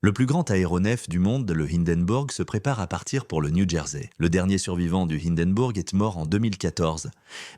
Le plus grand aéronef du monde, le Hindenburg, se prépare à partir pour le New Jersey. Le dernier survivant du Hindenburg est mort en 2014,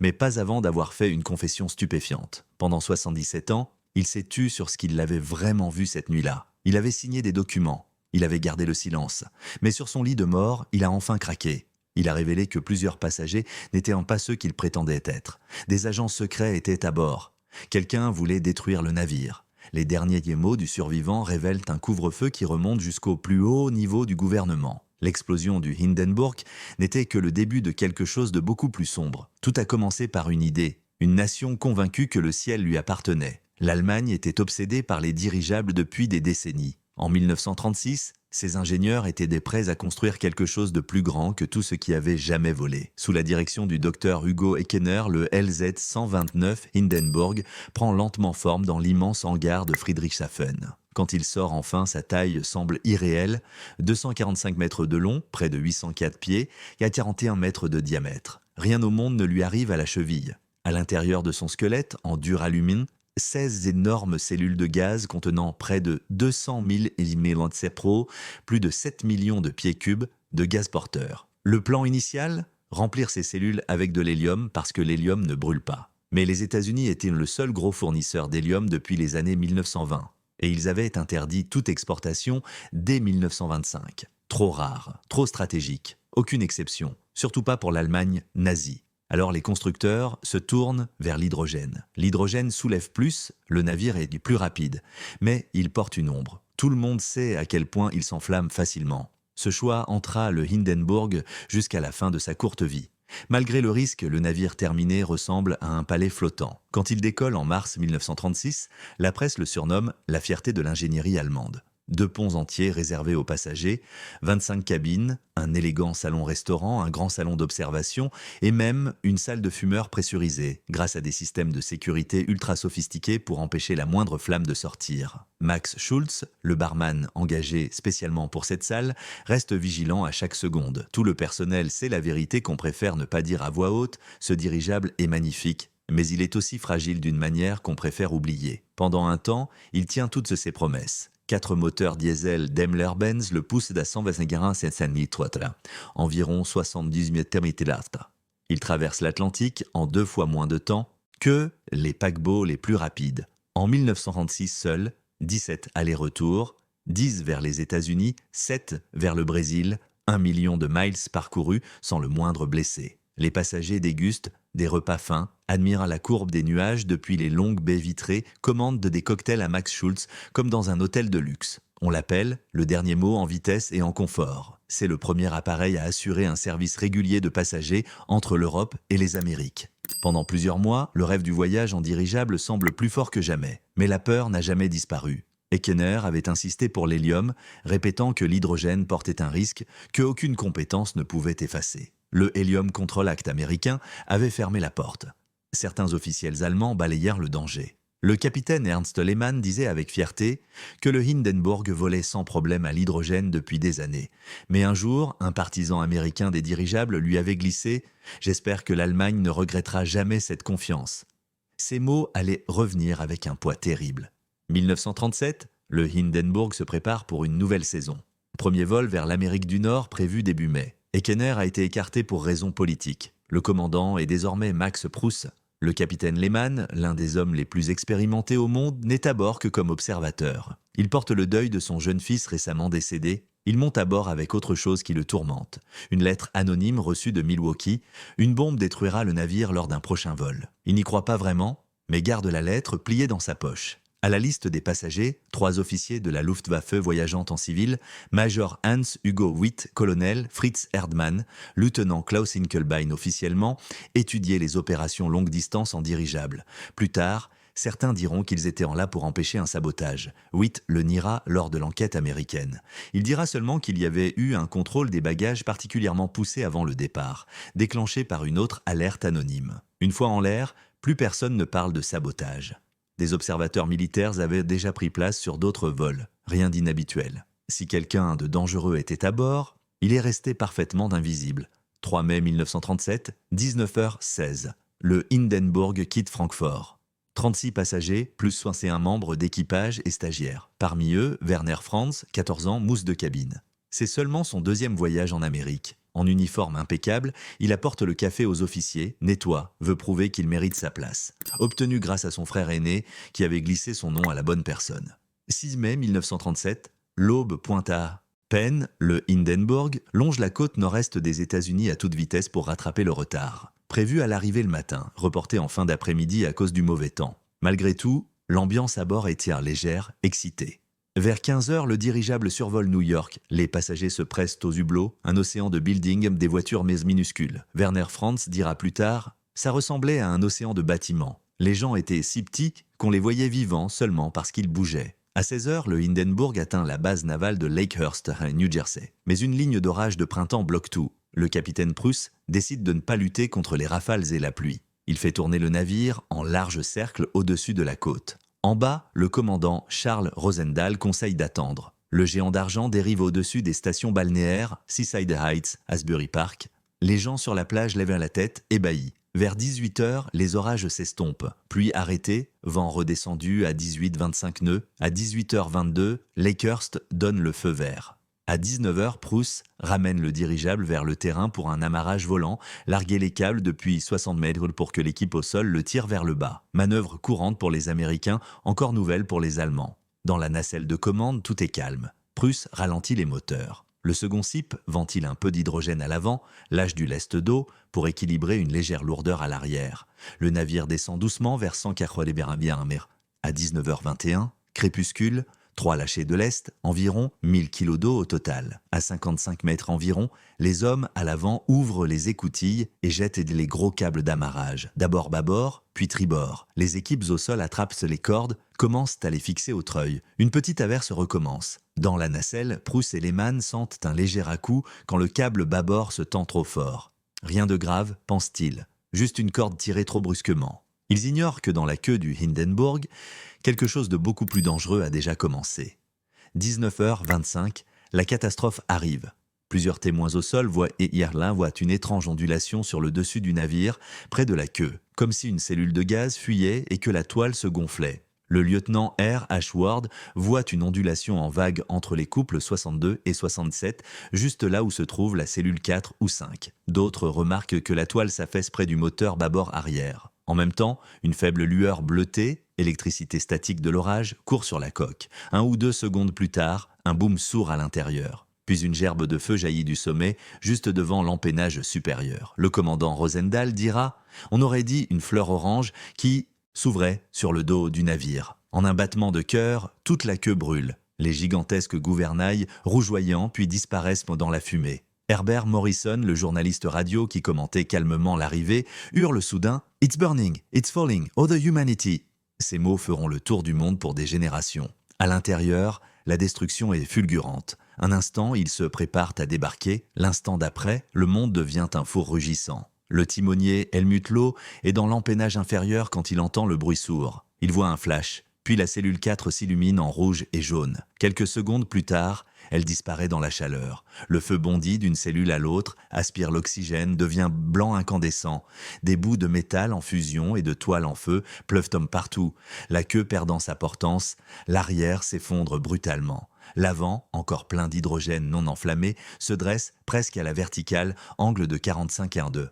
mais pas avant d'avoir fait une confession stupéfiante. Pendant 77 ans, il s'est tu sur ce qu'il avait vraiment vu cette nuit-là. Il avait signé des documents, il avait gardé le silence, mais sur son lit de mort, il a enfin craqué. Il a révélé que plusieurs passagers n'étaient pas ceux qu'ils prétendaient être. Des agents secrets étaient à bord. Quelqu'un voulait détruire le navire. Les derniers mots du survivant révèlent un couvre-feu qui remonte jusqu'au plus haut niveau du gouvernement. L'explosion du Hindenburg n'était que le début de quelque chose de beaucoup plus sombre. Tout a commencé par une idée, une nation convaincue que le ciel lui appartenait. L'Allemagne était obsédée par les dirigeables depuis des décennies. En 1936, ces ingénieurs étaient prêts à construire quelque chose de plus grand que tout ce qui avait jamais volé. Sous la direction du docteur Hugo Eckener, le LZ-129 Hindenburg prend lentement forme dans l'immense hangar de Friedrichshafen. Quand il sort enfin, sa taille semble irréelle, 245 mètres de long, près de 804 pieds, et à 41 mètres de diamètre. Rien au monde ne lui arrive à la cheville. À l'intérieur de son squelette, en duralumine, 16 énormes cellules de gaz contenant près de 200 000 milliamperes, plus de 7 millions de pieds cubes de gaz porteur. Le plan initial, remplir ces cellules avec de l'hélium parce que l'hélium ne brûle pas. Mais les États-Unis étaient le seul gros fournisseur d'hélium depuis les années 1920 et ils avaient interdit toute exportation dès 1925. Trop rare, trop stratégique, aucune exception, surtout pas pour l'Allemagne nazie. Alors les constructeurs se tournent vers l'hydrogène. L'hydrogène soulève plus, le navire est plus rapide, mais il porte une ombre. Tout le monde sait à quel point il s'enflamme facilement. Ce choix entra le Hindenburg jusqu'à la fin de sa courte vie. Malgré le risque, le navire terminé ressemble à un palais flottant. Quand il décolle en mars 1936, la presse le surnomme « la fierté de l'ingénierie allemande ». 2 ponts entiers réservés aux passagers, 25 cabines, un élégant salon-restaurant, un grand salon d'observation et même une salle de fumeurs pressurisée, grâce à des systèmes de sécurité ultra sophistiqués pour empêcher la moindre flamme de sortir. Max Schulz, le barman engagé spécialement pour cette salle, reste vigilant à chaque seconde. Tout le personnel sait la vérité qu'on préfère ne pas dire à voix haute, ce dirigeable est magnifique. Mais il est aussi fragile d'une manière qu'on préfère oublier. Pendant un temps, il tient toutes ses promesses. 4 moteurs diesel Daimler-Benz le poussent à 125 litres, environ 78 km/h. Il traverse l'Atlantique en 2 fois moins de temps que les paquebots les plus rapides. En 1936 seuls, 17 allers-retours, 10 vers les États-Unis, 7 vers le Brésil, 1 million de miles parcourus sans le moindre blessé. Les passagers dégustent des repas fins, admirent la courbe des nuages depuis les longues baies vitrées, commandent des cocktails à Max Schulz comme dans un hôtel de luxe. On l'appelle le dernier mot en vitesse et en confort. C'est le premier appareil à assurer un service régulier de passagers entre l'Europe et les Amériques. Pendant plusieurs mois, le rêve du voyage en dirigeable semble plus fort que jamais. Mais la peur n'a jamais disparu. Eckener avait insisté pour l'hélium, répétant que l'hydrogène portait un risque qu'aucune compétence ne pouvait effacer. Le Helium Control Act américain avait fermé la porte. Certains officiels allemands balayèrent le danger. Le capitaine Ernst Lehmann disait avec fierté que le Hindenburg volait sans problème à l'hydrogène depuis des années. Mais un jour, un partisan américain des dirigeables lui avait glissé « J'espère que l'Allemagne ne regrettera jamais cette confiance ». Ces mots allaient revenir avec un poids terrible. 1937, le Hindenburg se prépare pour une nouvelle saison. Premier vol vers l'Amérique du Nord prévu début mai. Eckener a été écarté pour raisons politiques. Le commandant est désormais Max Pruss. Le capitaine Lehmann, l'un des hommes les plus expérimentés au monde, n'est à bord que comme observateur. Il porte le deuil de son jeune fils récemment décédé. Il monte à bord avec autre chose qui le tourmente. Une lettre anonyme reçue de Milwaukee. Une bombe détruira le navire lors d'un prochain vol. Il n'y croit pas vraiment, mais garde la lettre pliée dans sa poche. À la liste des passagers, 3 officiers de la Luftwaffe voyageant en civil, Major Hans-Hugo Witt, colonel Fritz Erdmann, lieutenant Klaus Hinkelbein officiellement, étudiaient les opérations longue distance en dirigeable. Plus tard, certains diront qu'ils étaient en là pour empêcher un sabotage. Witt le niera lors de l'enquête américaine. Il dira seulement qu'il y avait eu un contrôle des bagages particulièrement poussé avant le départ, déclenché par une autre alerte anonyme. Une fois en l'air, plus personne ne parle de sabotage. Des observateurs militaires avaient déjà pris place sur d'autres vols, rien d'inhabituel. Si quelqu'un de dangereux était à bord, il est resté parfaitement invisible. 3 mai 1937, 19h16. Le Hindenburg quitte Francfort. 36 passagers, plus 61 membres d'équipage et stagiaires. Parmi eux, Werner Franz, 14 ans, mousse de cabine. C'est seulement son deuxième voyage en Amérique. En uniforme impeccable, il apporte le café aux officiers, nettoie, veut prouver qu'il mérite sa place. Obtenu grâce à son frère aîné, qui avait glissé son nom à la bonne personne. 6 mai 1937, l'aube pointe à peine, le Hindenburg longe la côte nord-est des États-Unis à toute vitesse pour rattraper le retard. Prévu à l'arrivée le matin, reporté en fin d'après-midi à cause du mauvais temps. Malgré tout, l'ambiance à bord est légère, excitée. Vers 15 heures, le dirigeable survole New York. Les passagers se pressent aux hublots, un océan de buildings, des voitures minuscules. Werner Franz dira plus tard « Ça ressemblait à un océan de bâtiments. Les gens étaient si petits qu'on les voyait vivants seulement parce qu'ils bougeaient. » À 16 heures, le Hindenburg atteint la base navale de Lakehurst, New Jersey. Mais une ligne d'orage de printemps bloque tout. Le capitaine Pruss décide de ne pas lutter contre les rafales et la pluie. Il fait tourner le navire en large cercle au-dessus de la côte. En bas, le commandant Charles Rosendahl conseille d'attendre. Le géant d'argent dérive au-dessus des stations balnéaires Seaside Heights, Asbury Park. Les gens sur la plage lèvent la tête, ébahis. Vers 18 heures, les orages s'estompent. Pluie arrêtée, vent redescendu à 18-25 nœuds. À 18h22, Lakehurst donne le feu vert. À 19h, Pruss ramène le dirigeable vers le terrain pour un amarrage volant, larguer les câbles depuis 60 mètres pour que l'équipe au sol le tire vers le bas. Manœuvre courante pour les Américains, encore nouvelle pour les Allemands. Dans la nacelle de commande, tout est calme. Pruss ralentit les moteurs. Le second SIP ventile un peu d'hydrogène à l'avant, lâche du lest d'eau pour équilibrer une légère lourdeur à l'arrière. Le navire descend doucement vers 100 km. À 19h21, crépuscule, 3 lâchées de l'est, environ 1000 kg d'eau au total. À 55 mètres environ, les hommes à l'avant ouvrent les écoutilles et jettent les gros câbles d'amarrage. D'abord bâbord, puis tribord. Les équipes au sol attrapent les cordes, commencent à les fixer au treuil. Une petite averse recommence. Dans la nacelle, Pruss et Lehmann sentent un léger à-coup quand le câble bâbord se tend trop fort. Rien de grave, pense-t-il. Juste une corde tirée trop brusquement. Ils ignorent que dans la queue du Hindenburg, quelque chose de beaucoup plus dangereux a déjà commencé. 19h25, la catastrophe arrive. Plusieurs témoins au sol voient une étrange ondulation sur le dessus du navire, près de la queue, comme si une cellule de gaz fuyait et que la toile se gonflait. Le lieutenant R. Ashward voit une ondulation en vague entre les couples 62 et 67, juste là où se trouve la cellule 4 ou 5. D'autres remarquent que la toile s'affaisse près du moteur bâbord-arrière. En même temps, une faible lueur bleutée, électricité statique de l'orage, court sur la coque. 1 ou 2 secondes plus tard, un boom sourd à l'intérieur. Puis une gerbe de feu jaillit du sommet, juste devant l'empennage supérieur. Le commandant Rosendahl dira « On aurait dit une fleur orange qui s'ouvrait sur le dos du navire. En un battement de cœur, toute la queue brûle. Les gigantesques gouvernails rougeoyants puis disparaissent dans la fumée. Herbert Morrison, le journaliste radio qui commentait calmement l'arrivée, hurle soudain « It's burning, it's falling, oh the humanity !» Ces mots feront le tour du monde pour des générations. À l'intérieur, la destruction est fulgurante. Un instant, ils se préparent à débarquer. L'instant d'après, le monde devient un four rugissant. Le timonier Helmut Loh est dans l'empennage inférieur quand il entend le bruit sourd. Il voit un flash, puis la cellule 4 s'illumine en rouge et jaune. Quelques secondes plus tard, elle disparaît dans la chaleur. Le feu bondit d'une cellule à l'autre, aspire l'oxygène, devient blanc incandescent. Des bouts de métal en fusion et de toile en feu pleuvent partout. La queue perdant sa portance, l'arrière s'effondre brutalement. L'avant, encore plein d'hydrogène non enflammé, se dresse presque à la verticale, angle de 45,2.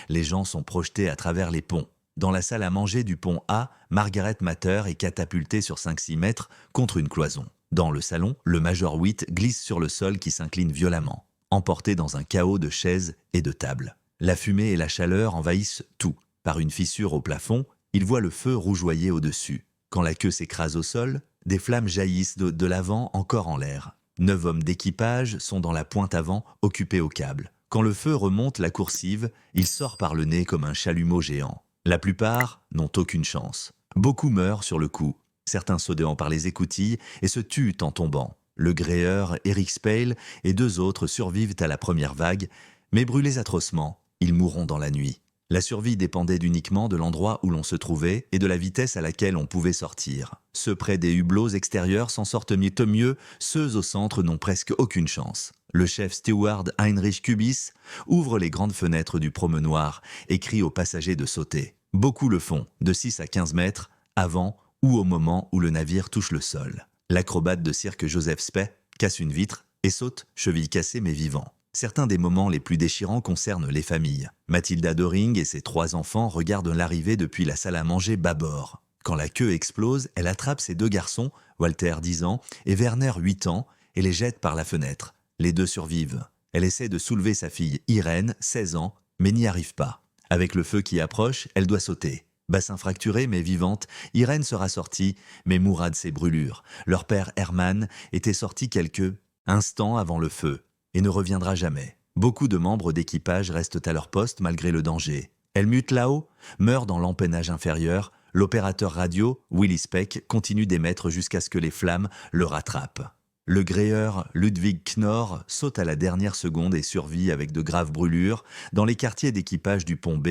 Les gens sont projetés à travers les ponts. Dans la salle à manger du pont A, Margaret Mather est catapultée sur 5-6 mètres contre une cloison. Dans le salon, le Major Witt glisse sur le sol qui s'incline violemment, emporté dans un chaos de chaises et de tables. La fumée et la chaleur envahissent tout. Par une fissure au plafond, il voit le feu rougeoyer au-dessus. Quand la queue s'écrase au sol, des flammes jaillissent de l'avant encore en l'air. 9 hommes d'équipage sont dans la pointe avant, occupés au câble. Quand le feu remonte la coursive, il sort par le nez comme un chalumeau géant. La plupart n'ont aucune chance. Beaucoup meurent sur le coup, certains saudant par les écoutilles et se tuent en tombant. Le gréeur Eric Spale et 2 autres survivent à la première vague, mais brûlés atrocement, ils mourront dans la nuit. La survie dépendait uniquement de l'endroit où l'on se trouvait et de la vitesse à laquelle on pouvait sortir. Ceux près des hublots extérieurs s'en sortent mieux, ceux au centre n'ont presque aucune chance. Le chef steward Heinrich Kubis ouvre les grandes fenêtres du promenoir et crie aux passagers de sauter. Beaucoup le font, de 6 à 15 mètres, avant ou au moment où le navire touche le sol. L'acrobate de cirque Joseph Spey casse une vitre et saute, cheville cassée mais vivant. Certains des moments les plus déchirants concernent les familles. Mathilda Doring et ses 3 enfants regardent l'arrivée depuis la salle à manger bâbord. Quand la queue explose, elle attrape ses 2 garçons, Walter 10 ans et Werner 8 ans, et les jette par la fenêtre. Les 2 survivent. Elle essaie de soulever sa fille Irène, 16 ans, mais n'y arrive pas. Avec le feu qui approche, elle doit sauter. Bassin fracturé mais vivante, Irène sera sortie, mais mourra de ses brûlures. Leur père Hermann était sorti quelques instants avant le feu et ne reviendra jamais. Beaucoup de membres d'équipage restent à leur poste malgré le danger. Helmut Lau meurt dans l'empennage inférieur. L'opérateur radio, Willy Speck, continue d'émettre jusqu'à ce que les flammes le rattrapent. Le gréeur Ludwig Knorr saute à la dernière seconde et survit avec de graves brûlures. Dans les quartiers d'équipage du pont B,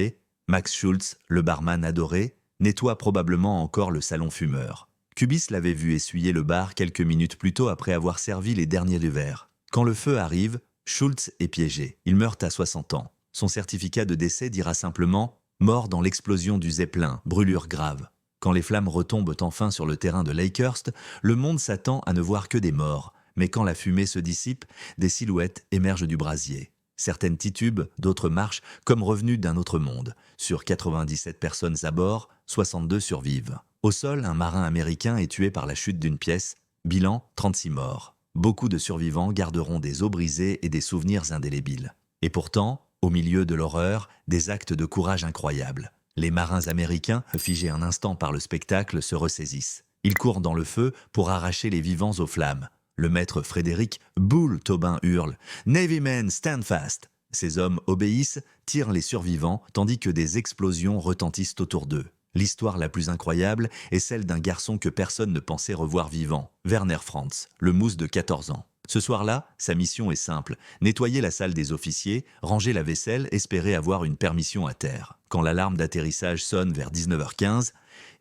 Max Schulz, le barman adoré, nettoie probablement encore le salon fumeur. Kubis l'avait vu essuyer le bar quelques minutes plus tôt après avoir servi les derniers du verre. Quand le feu arrive, Schulz est piégé. Il meurt à 60 ans. Son certificat de décès dira simplement « mort dans l'explosion du Zeppelin, brûlure grave ». Quand les flammes retombent enfin sur le terrain de Lakehurst, le monde s'attend à ne voir que des morts. Mais quand la fumée se dissipe, des silhouettes émergent du brasier. Certaines titubent, d'autres marchent, comme revenues d'un autre monde. Sur 97 personnes à bord, 62 survivent. Au sol, un marin américain est tué par la chute d'une pièce. Bilan, 36 morts. Beaucoup de survivants garderont des os brisés et des souvenirs indélébiles. Et pourtant, au milieu de l'horreur, des actes de courage incroyables. Les marins américains, figés un instant par le spectacle, se ressaisissent. Ils courent dans le feu pour arracher les vivants aux flammes. Le maître Frédéric Boule Tobin hurle « Navy men, stand fast !» Ces hommes obéissent, tirent les survivants, tandis que des explosions retentissent autour d'eux. L'histoire la plus incroyable est celle d'un garçon que personne ne pensait revoir vivant, Werner Franz, le mousse de 14 ans. Ce soir-là, sa mission est simple, nettoyer la salle des officiers, ranger la vaisselle, espérer avoir une permission à terre. Quand l'alarme d'atterrissage sonne vers 19h15,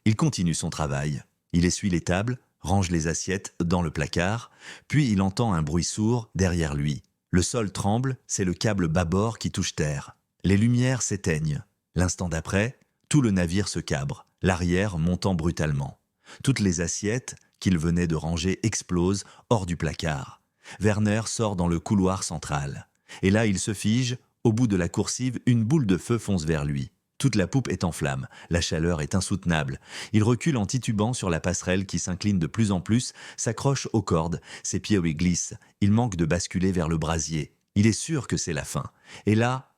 il continue son travail. Il essuie les tables, range les assiettes dans le placard, puis il entend un bruit sourd derrière lui. Le sol tremble, c'est le câble bâbord qui touche terre. Les lumières s'éteignent. L'instant d'après, tout le navire se cabre, l'arrière montant brutalement. Toutes les assiettes qu'il venait de ranger explosent hors du placard. Werner sort dans le couloir central. Et là, il se fige. Au bout de la coursive, une boule de feu fonce vers lui. Toute la poupe est en flammes. La chaleur est insoutenable. Il recule en titubant sur la passerelle qui s'incline de plus en plus, s'accroche aux cordes. Ses pieds lui glissent. Il manque de basculer vers le brasier. Il est sûr que c'est la fin. Et là,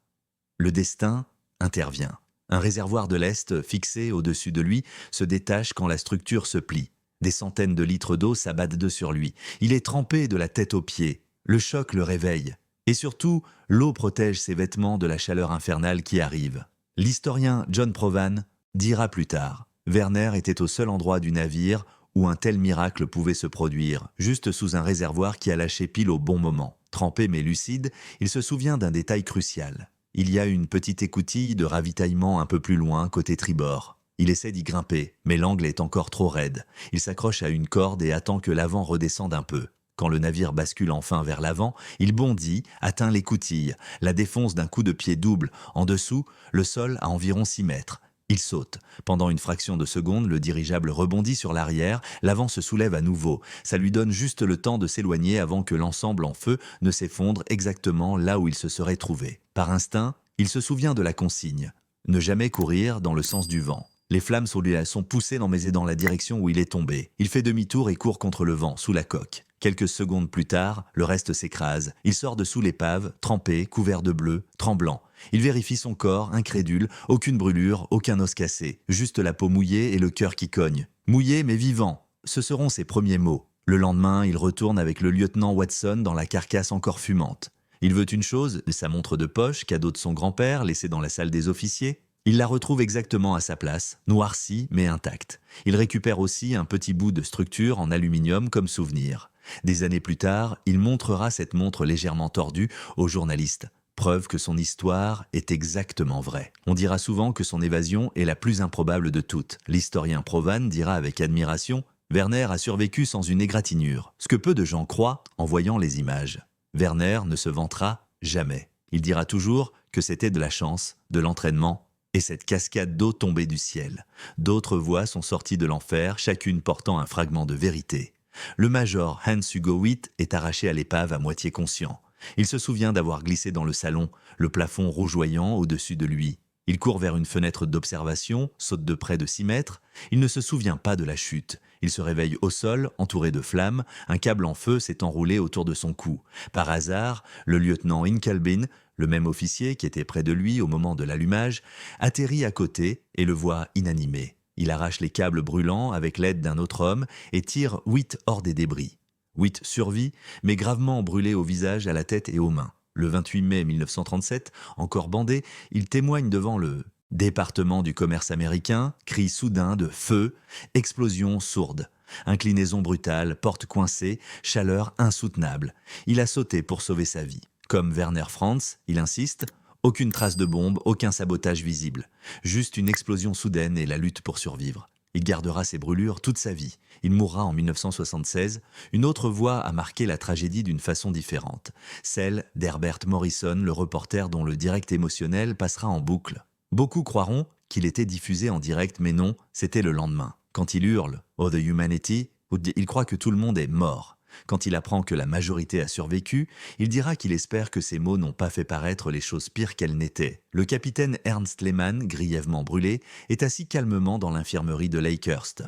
le destin intervient. Un réservoir de lest fixé au-dessus de lui se détache quand la structure se plie. Des centaines de litres d'eau s'abattent sur lui. Il est trempé de la tête aux pieds. Le choc le réveille. Et surtout, l'eau protège ses vêtements de la chaleur infernale qui arrive. L'historien John Provan dira plus tard « Werner était au seul endroit du navire où un tel miracle pouvait se produire, juste sous un réservoir qui a lâché pile au bon moment. Trempé mais lucide, il se souvient d'un détail crucial. Il y a une petite écoutille de ravitaillement un peu plus loin, côté tribord. Il essaie d'y grimper, mais l'angle est encore trop raide. Il s'accroche à une corde et attend que l'avant redescende un peu. Quand le navire bascule enfin vers l'avant, il bondit, atteint l'écoutille, la défonce d'un coup de pied double. En dessous, le sol à environ 6 mètres. Il saute. Pendant une fraction de seconde, le dirigeable rebondit sur l'arrière, l'avant se soulève à nouveau. Ça lui donne juste le temps de s'éloigner avant que l'ensemble en feu ne s'effondre exactement là où il se serait trouvé. Par instinct, il se souvient de la consigne. Ne jamais courir dans le sens du vent. Les flammes sont poussées dans la direction où il est tombé. Il fait demi-tour et court contre le vent, sous la coque. Quelques secondes plus tard, le reste s'écrase. Il sort de sous l'épave, trempé, couvert de bleu, tremblant. Il vérifie son corps, incrédule, aucune brûlure, aucun os cassé, juste la peau mouillée et le cœur qui cogne. Mouillé mais vivant, ce seront ses premiers mots. Le lendemain, il retourne avec le lieutenant Watson dans la carcasse encore fumante. Il veut une chose, sa montre de poche, cadeau de son grand-père, laissée dans la salle des officiers. Il la retrouve exactement à sa place, noircie mais intacte. Il récupère aussi un petit bout de structure en aluminium comme souvenir. Des années plus tard, il montrera cette montre légèrement tordue aux journalistes. Preuve que son histoire est exactement vraie. On dira souvent que son évasion est la plus improbable de toutes. L'historien Provan dira avec admiration « Werner a survécu sans une égratignure », ce que peu de gens croient en voyant les images. Werner ne se vantera jamais. Il dira toujours que c'était de la chance, de l'entraînement et cette cascade d'eau tombait du ciel. D'autres voix sont sorties de l'enfer, chacune portant un fragment de vérité. Le major Hans Hugo Witt est arraché à l'épave à moitié conscient. Il se souvient d'avoir glissé dans le salon, le plafond rougeoyant au-dessus de lui. Il court vers une fenêtre d'observation, saute de près de 6 mètres. Il ne se souvient pas de la chute. Il se réveille au sol, entouré de flammes. Un câble en feu s'est enroulé autour de son cou. Par hasard, le lieutenant Inkelbin, le même officier qui était près de lui au moment de l'allumage, atterrit à côté et le voit inanimé. Il arrache les câbles brûlants avec l'aide d'un autre homme et tire Witt hors des débris. Witt survit, mais gravement brûlé au visage, à la tête et aux mains. Le 28 mai 1937, encore bandé, il témoigne devant le département du commerce américain, cri soudain de feu, explosion sourde. Inclinaison brutale, porte coincée, chaleur insoutenable. Il a sauté pour sauver sa vie. Comme Werner Franz, il insiste, aucune trace de bombe, aucun sabotage visible. Juste une explosion soudaine et la lutte pour survivre. Il gardera ses brûlures toute sa vie. Il mourra en 1976. Une autre voix a marqué la tragédie d'une façon différente. Celle d'Herbert Morrison, le reporter dont le direct émotionnel passera en boucle. Beaucoup croiront qu'il était diffusé en direct, mais non, c'était le lendemain. Quand il hurle « Oh the humanity », il croit que tout le monde est mort. Quand il apprend que la majorité a survécu, il dira qu'il espère que ces mots n'ont pas fait paraître les choses pires qu'elles n'étaient. Le capitaine Ernst Lehmann, grièvement brûlé, est assis calmement dans l'infirmerie de Lakehurst.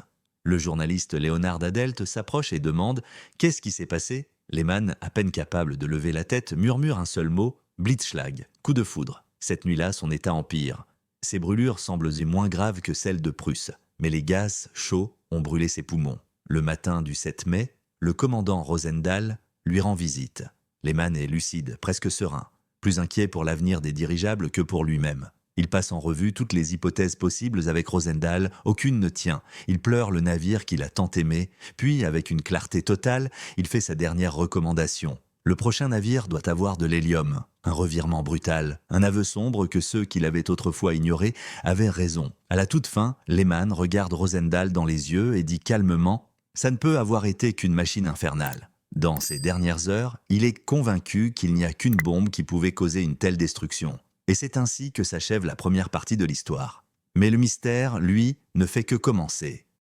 Le journaliste Leonard Adelt s'approche et demande « Qu'est-ce qui s'est passé ?» Lehmann, à peine capable de lever la tête, murmure un seul mot « Blitzschlag », coup de foudre. Cette nuit-là, son état empire. Ses brûlures semblent moins graves que celles de Prusse, mais les gaz chauds ont brûlé ses poumons. Le matin du 7 mai, le commandant Rosendahl lui rend visite. Lehmann est lucide, presque serein, plus inquiet pour l'avenir des dirigeables que pour lui-même. Il passe en revue toutes les hypothèses possibles avec Rosendahl, aucune ne tient. Il pleure le navire qu'il a tant aimé, puis, avec une clarté totale, il fait sa dernière recommandation. Le prochain navire doit avoir de l'hélium. Un revirement brutal, un aveu sombre que ceux qui l'avaient autrefois ignoré avaient raison. À la toute fin, Lehmann regarde Rosendahl dans les yeux et dit calmement « Ça ne peut avoir été qu'une machine infernale ». Dans ces dernières heures, il est convaincu qu'il n'y a qu'une bombe qui pouvait causer une telle destruction. Et c'est ainsi que s'achève la première partie de l'histoire. Mais le mystère, lui, ne fait que commencer.